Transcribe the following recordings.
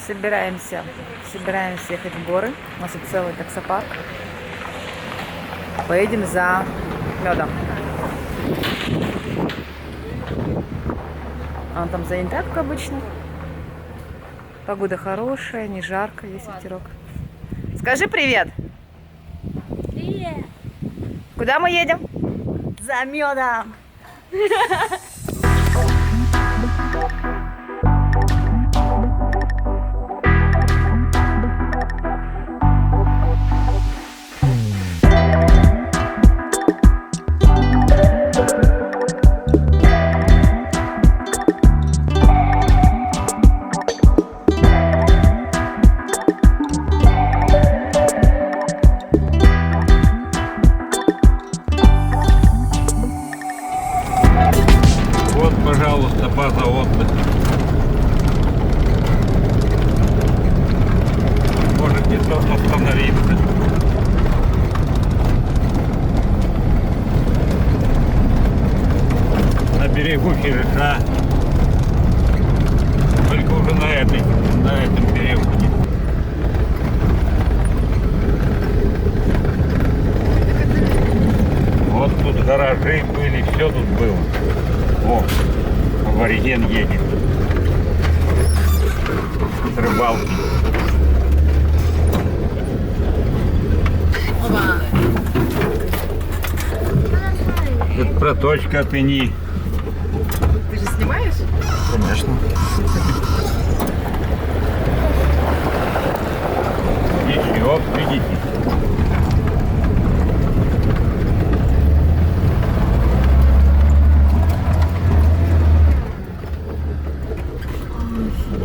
Собираемся ехать в горы. У нас тут целый таксопарк. Поедем за медом. Он там занята, как обычно. Погода хорошая, не жарко, есть ветерок. Скажи привет. Привет. Куда мы едем? За медом. Вот, пожалуйста, база отдыха. Можете тут остановиться. На берегу Хириша. Только уже на этом периоде. Вот тут гаражи были, все тут было. О, абориген едет с рыбалки. Это проточка от Ини. Ты же снимаешь? Конечно. Ничего, видите.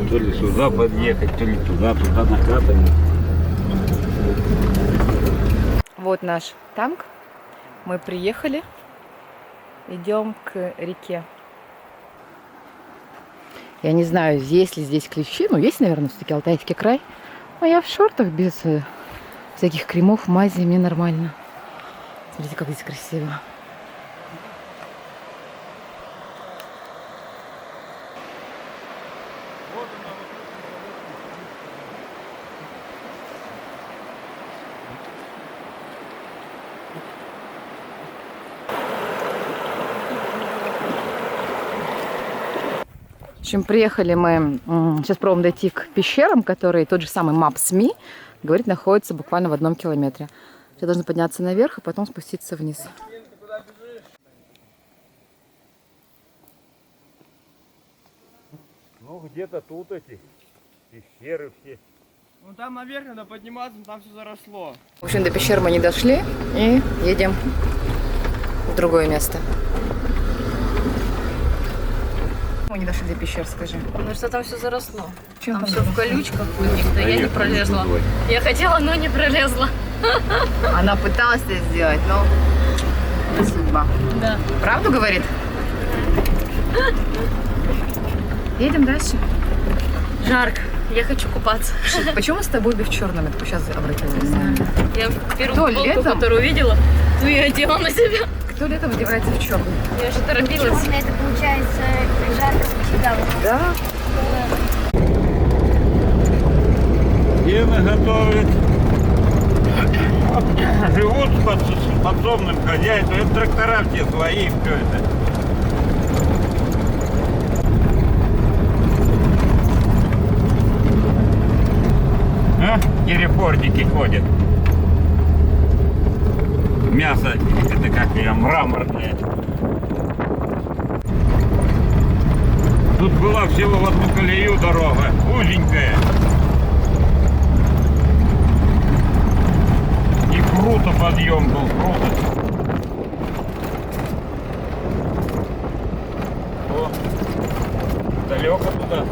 То ли сюда подъехать, то ли туда накатывать. Вот наш танк. Мы приехали. Идем к реке. Я не знаю, есть ли здесь ключи. Ну, есть, наверное, все-таки Алтайский край. Но я в шортах без всяких кремов, мази. Мне нормально. Смотрите, как здесь красиво. В общем, приехали мы, сейчас пробуем дойти к пещерам, которые тот же самый Maps.me говорит, находится буквально в 1 километре. Сейчас должны подняться наверх и потом спуститься вниз. Ну, где-то тут эти пещеры все. Ну там наверх надо подниматься, но там все заросло. В общем, до пещер мы не дошли и едем в другое место. Мы не дошли до пещер, скажи. Ну что там все заросло. Чем Там там все в колючках каких-то, я не пролезла. Я хотела, но не пролезла. Она пыталась это сделать, но не судьба. Да. Правду говорит? Едем дальше. Жарко. Я хочу купаться. Почему мы с тобой обе в черном? Я только сейчас обратила внимание. Я первую Кто футболку, летом? которую увидела, ту и одела на себя. Кто летом одевается в черный? Я же торопилась. Черный, это получается жарко с кочегаром. Да. Гены готовят. Живут с подсобным хозяйством. Это трактора все свои, все это. А? Герефордики ходят. Мясо, это как ее, мраморное. Тут была всего в одну колею дорога, узенькая. И круто подъем был, круто. О, далеко туда.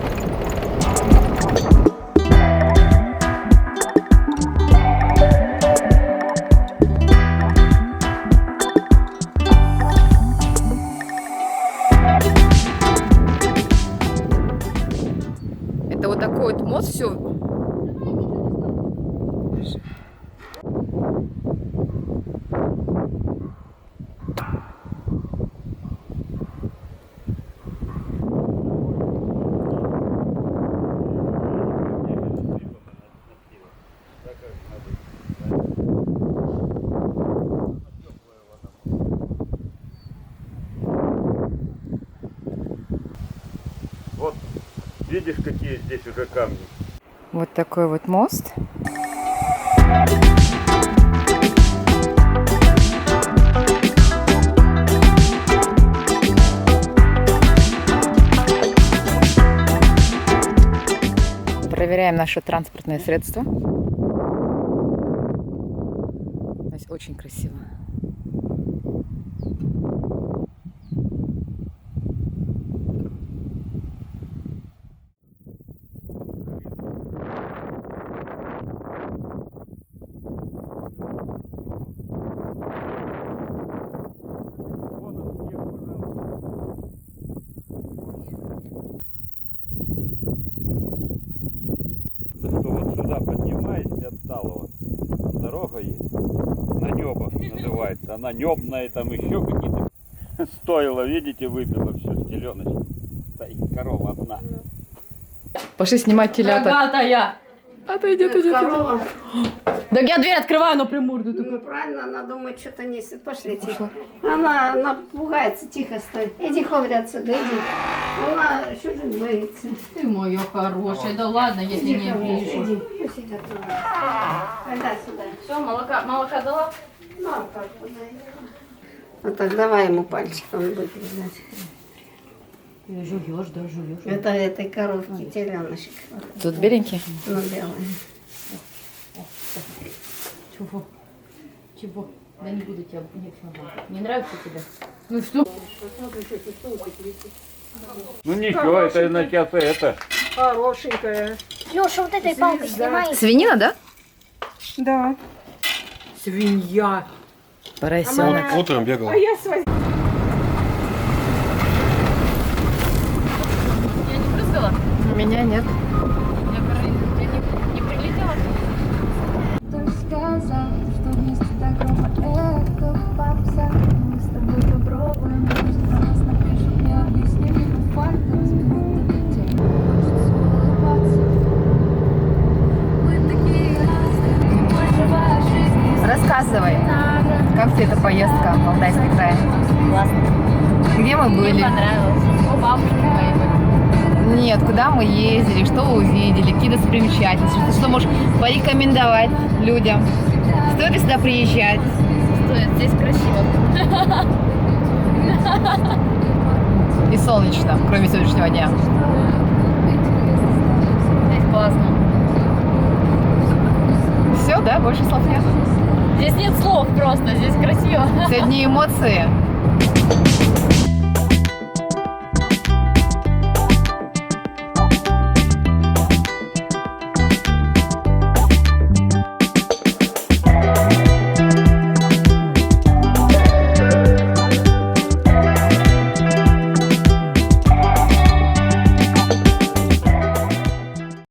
Это вот такой вот мост, все. Вот видишь, какие здесь уже камни. Вот такой вот мост. Проверяем наше транспортное средство. Здесь очень красиво. Что вот сюда поднимаешься от Талова, там дорога есть, на небо называется, она небная, там еще какие-то стоило, видите, выбило все, теленочка, стоит корова одна. Пошли снимать телята. Рогатая. Отойдет, идет. Так я дверь открываю, но приморду Ну правильно, она думает, что-то несет. Пошли, тихо. Она пугается, тихо стой. Иди, Ховри, отсюда, иди. Она чуть-чуть боится. Ты моя хорошая, да ладно, если Иди, не Ховри, вижу. иди. Пусть идет туда. Когда сюда? Все, молока дала? Ну, а как туда? Вот так, давай ему пальчик, он будет лежать. Жуешь, да, жуешь. Это этой коровки теленочек. Тут беленький. Ну, белый. Чего? Чего? Да не буду тебя, нет, не нравится тебе? Ну что? Ну ничего, это на тебя это. Хорошенькая. Леша, вот этой палкой снимай. Свинина, да? Да. Свинья. Поросенок. Утром бегал. А я свой. Я не брызгала? Меня нет. Я не прилетела? Кто сказал, что вместе так громко это попса? Мы с тобой попробуем, может, нас напишут, не объясним, но факты разберут до детей. Хочется улыбаться. Мы такие разные, не больше вашей жизни. Рассказывай, как тебе эта поездка в Алтайский край? Классно. Где мы Мне были? понравилось. У бабушки моей были. Нет, куда мы ездили, что увидели, какие достопримечательности, что можешь порекомендовать людям? Стоит ли сюда приезжать? Стоит, здесь красиво. И солнечно, кроме сегодняшнего дня. Здесь классно. Все, да? Больше слов нет? Здесь нет слов просто, здесь красиво. Все одни эмоции.